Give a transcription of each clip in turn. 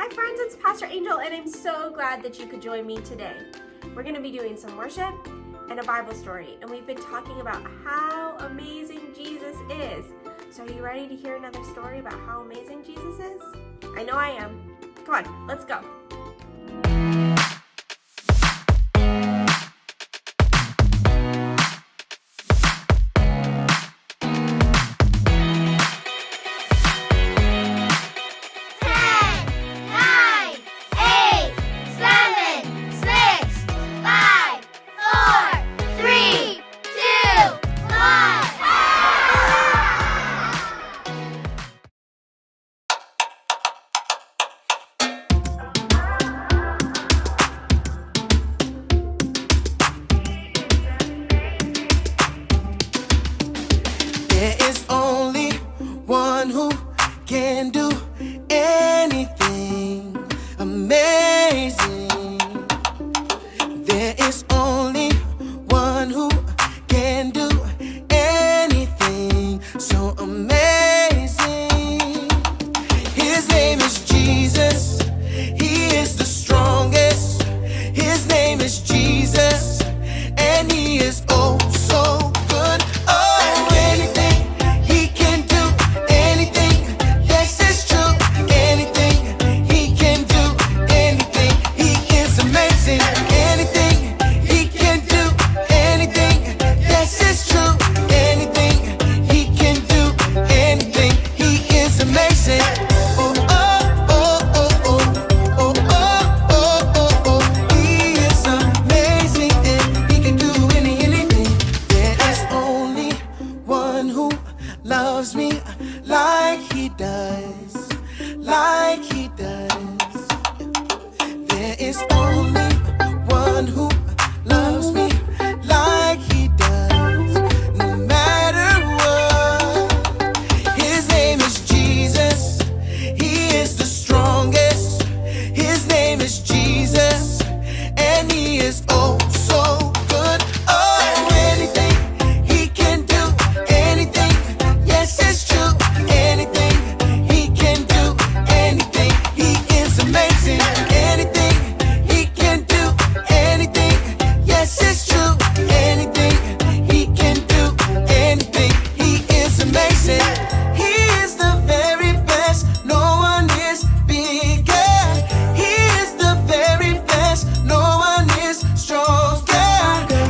Hi friends, it's Pastor Angel and I'm so glad that you could join me today. We're going to be doing some worship and a Bible story, and we've been talking about how amazing Jesus is. So are you ready to hear another story about how amazing Jesus is? I know I am. Come on, let's go. There is only one who can do anything amazing. There is only one who can do anything so amazing. His name is Jesus. He is the strongest. His name is Jesus, and he is oh so good. Oh, anything he can do, anything. Yes, it's true. Anything he can do, anything. He is amazing. Anything he can do, anything. Yes, it's true. Anything he can do, anything. He is amazing. Oh, oh, oh, oh, oh, oh, oh, oh, oh, oh. He is amazing, and he can do anything. There is only one who loves me like he does, like he does. There is only one who loves me like he does, no matter what. His name is Jesus. He is the strongest. His name is Jesus, and he is oh so good. Oh, anything he can do, anything. Yes, it's true. Anything he can do, anything. He is amazing. Anything he can do, anything. Yes, it's true. Anything he can do, anything. He is amazing. He is the very best. No one is bigger. He is the very best. No one is stronger.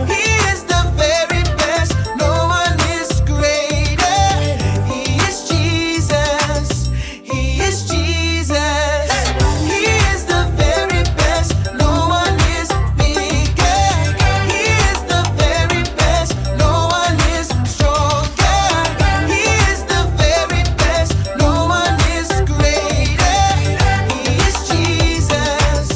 He is the very best. No one is greater. He is Jesus. He is Jesus. He is the very best. No one is bigger. He is the very best. No one is stronger. He is the very best. No one is greater. He is Jesus.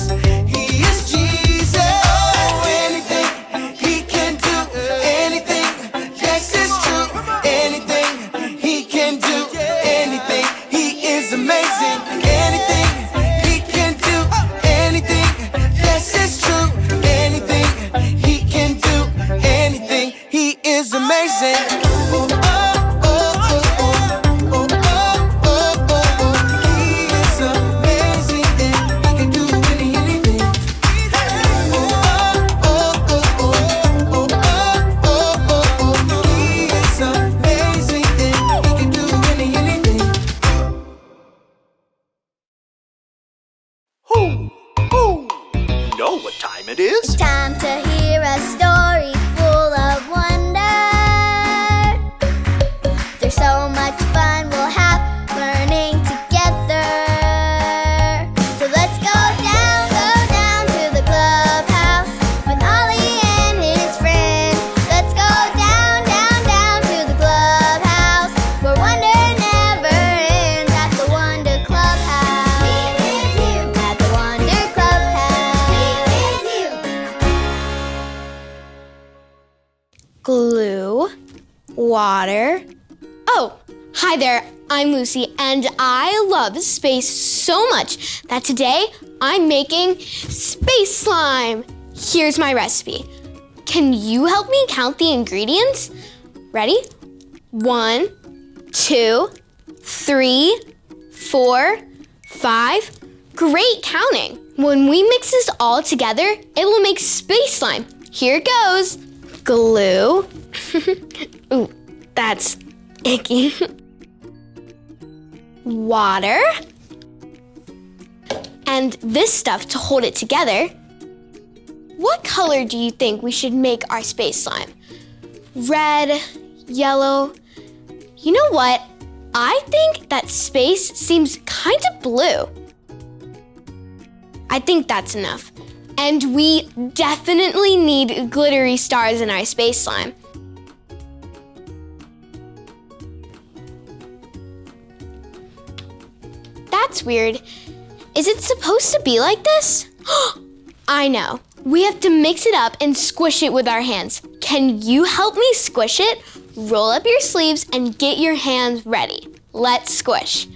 He is Jesus. Oh, anything he can do, anything. Yes, it's true. Anything he can do, anything. He is amazing. Anything he can do, anything. Yes, it's true. Anything he can do, anything. He is amazing. Oh, oh, oh, oh, oh, oh, oh, oh, oh, oh. He is amazing, and he can do anything. Oh, oh, oh, oh, oh, oh, oh, oh, oh. He is amazing, and he can do anything. You know what time it is? Time to hear a story full of wonder. There's so much fun we'll have learning together. So let's go down to the clubhouse with Ollie and his friends. Let's go down to the clubhouse where wonder never ends at the Wonder Clubhouse. At the Wonder Clubhouse. Glue, water. Oh, hi there, I'm Lucy, and I love space so much that today I'm making space slime. Here's my recipe. Can you help me count the ingredients? Ready? 1, 2, 3, 4, 5, Great counting. When we mix this all together, it will make space slime. Here goes. Glue. Ooh, that's icky. Water. And this stuff to hold it together. What color do you think we should make our space slime? Red, yellow. You know what? I think that space seems kind of blue. I think that's enough. And we definitely need glittery stars in our space slime. That's weird. Is it supposed to be like this? I know. We have to mix it up and squish it with our hands. Can you help me squish it? Roll up your sleeves and get your hands ready. Let's squish.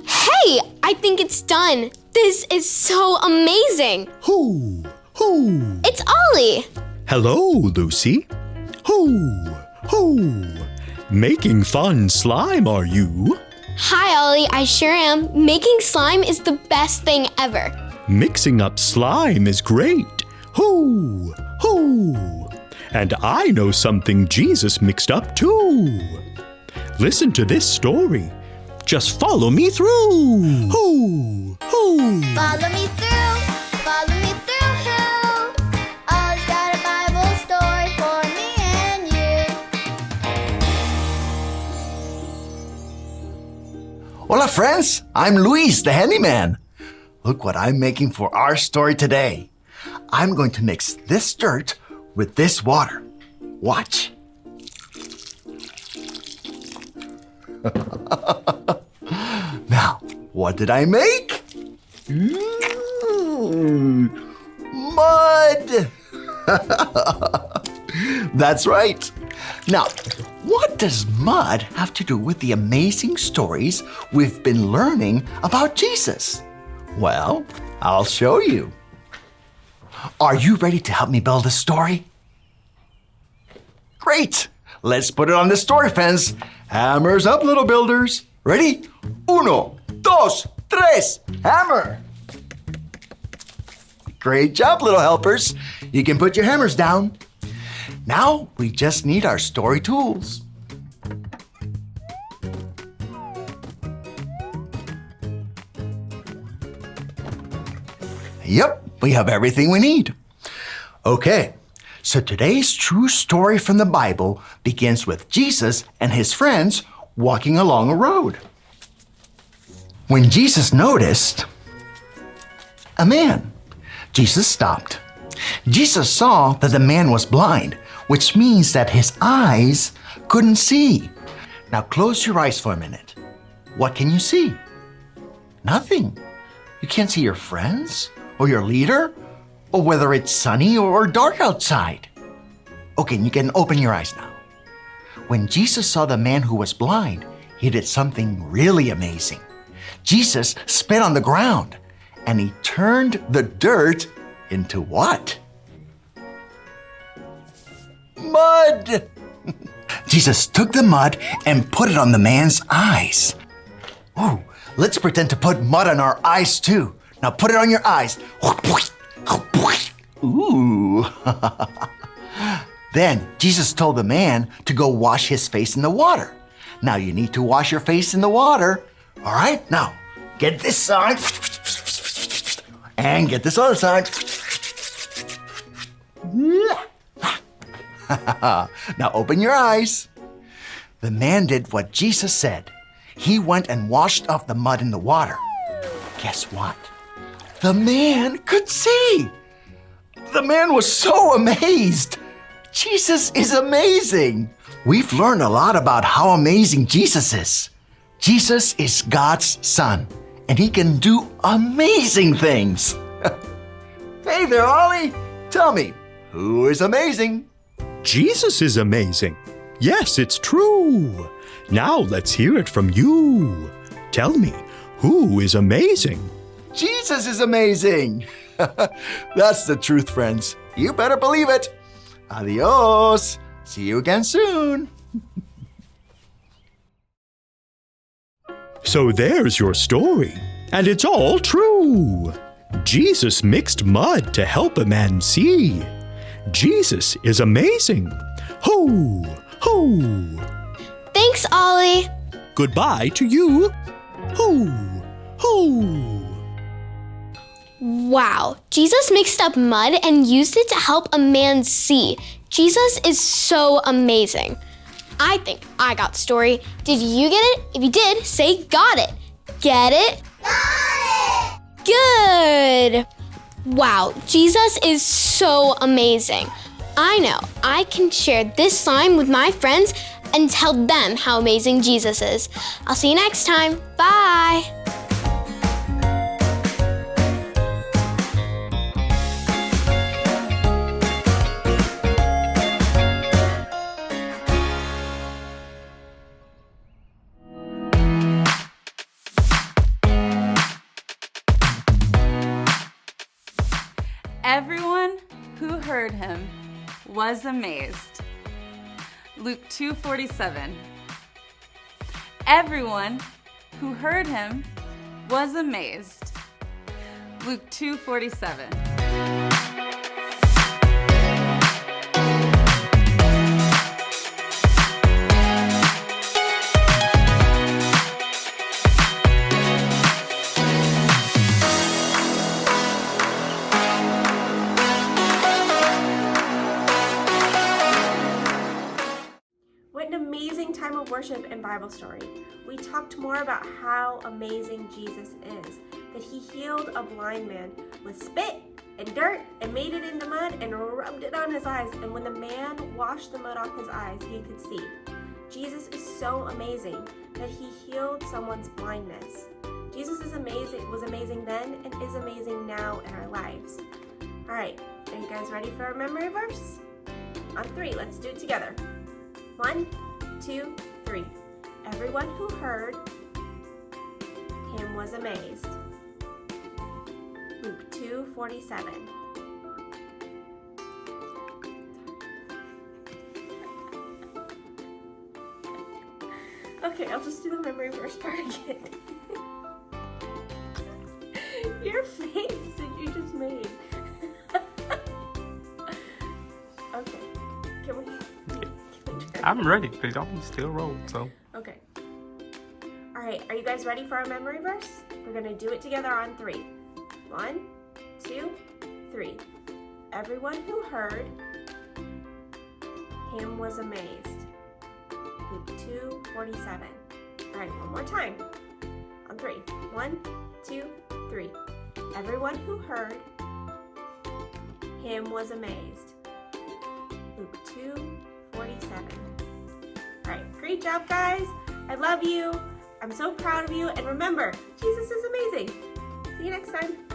Hey, I think it's done. This is so amazing. Who? It's Ollie. Hello, Lucy. Who? Making fun slime, are you? Hi, Ollie. I sure am. Making slime is the best thing ever. Mixing up slime is great. Who? And I know something Jesus mixed up too. Listen to this story. Just follow me through. Who? Follow me through. Follow me through. Who? Ollie's got a Bible story for me and you. Hola, friends. I'm Luis, the handyman. Look what I'm making for our story today. I'm going to mix this dirt with this water. Watch. Now, what did I make? Mud! That's right. Now, what does mud have to do with the amazing stories we've been learning about Jesus? Well, I'll show you. Are you ready to help me build a story? Great! Let's put it on the story fence. Hammers up, little builders. Ready? Uno, dos, tres, hammer! Great job, little helpers. You can put your hammers down. Now we just need our story tools. Yep, we have everything we need. Okay, so today's true story from the Bible begins with Jesus and his friends walking along a road. When Jesus noticed a man, Jesus stopped. Jesus saw that the man was blind, which means that his eyes couldn't see. Now close your eyes for a minute. What can you see? Nothing. You can't see your friends or your leader or whether it's sunny or dark outside. Okay, you can open your eyes now. When Jesus saw the man who was blind, he did something really amazing. Jesus spit on the ground and he turned the dirt into what? Mud! Jesus took the mud and put it on the man's eyes. Ooh, let's pretend to put mud on our eyes too. Now put it on your eyes. Ooh. Then Jesus told the man to go wash his face in the water. Now you need to wash your face in the water. All right, now get this side and get this other side. Now open your eyes. The man did what Jesus said. He went and washed off the mud in the water. Guess what? The man could see. The man was so amazed. Jesus is amazing. We've learned a lot about how amazing Jesus is. Jesus is God's son, and he can do amazing things. Hey there, Ollie. Tell me, who is amazing? Jesus is amazing. Yes, it's true. Now let's hear it from you. Tell me, who is amazing? Jesus is amazing. That's the truth, friends. You better believe it. Adios. See you again soon. So there's your story, and it's all true. Jesus mixed mud to help a man see. Jesus is amazing. Ho, ho. Thanks, Ollie. Goodbye to you. Ho, ho. Wow, Jesus mixed up mud and used it to help a man see. Jesus is so amazing. I think I got the story. Did you get it? If you did, say got it. Get it? Got it! Good! Wow, Jesus is so amazing. I know I can share this slime with my friends and tell them how amazing Jesus is. I'll see you next time. Bye! Everyone who heard him was amazed. Luke 2:47. Everyone who heard him was amazed. Luke 2:47. What an amazing time of worship and Bible story. We talked more about how amazing Jesus is, that he healed a blind man with spit and dirt and made it into mud and rubbed it on his eyes. And when the man washed the mud off his eyes, he could see. Jesus is so amazing that he healed someone's blindness. Jesus was amazing then and is amazing now in our lives. All right, are you guys ready for our memory verse? On 3, let's do it together. 1, 2, 3. Everyone who heard him was amazed. Luke 2:47. Okay, I'll just do the memory verse part again. Your face that you just made. Okay, can we try? I'm ready because y'all still roll, so. Okay. All right, are you guys ready for our memory verse? We're gonna do it together on 3. 1, 2, 3. Everyone who heard him was amazed. Luke 2:47. All right, one more time. On 3. 1, 2, 3. Everyone who heard him was amazed. Luke 2:47. All right, great job, guys. I love you. I'm so proud of you. And remember, Jesus is amazing. See you next time.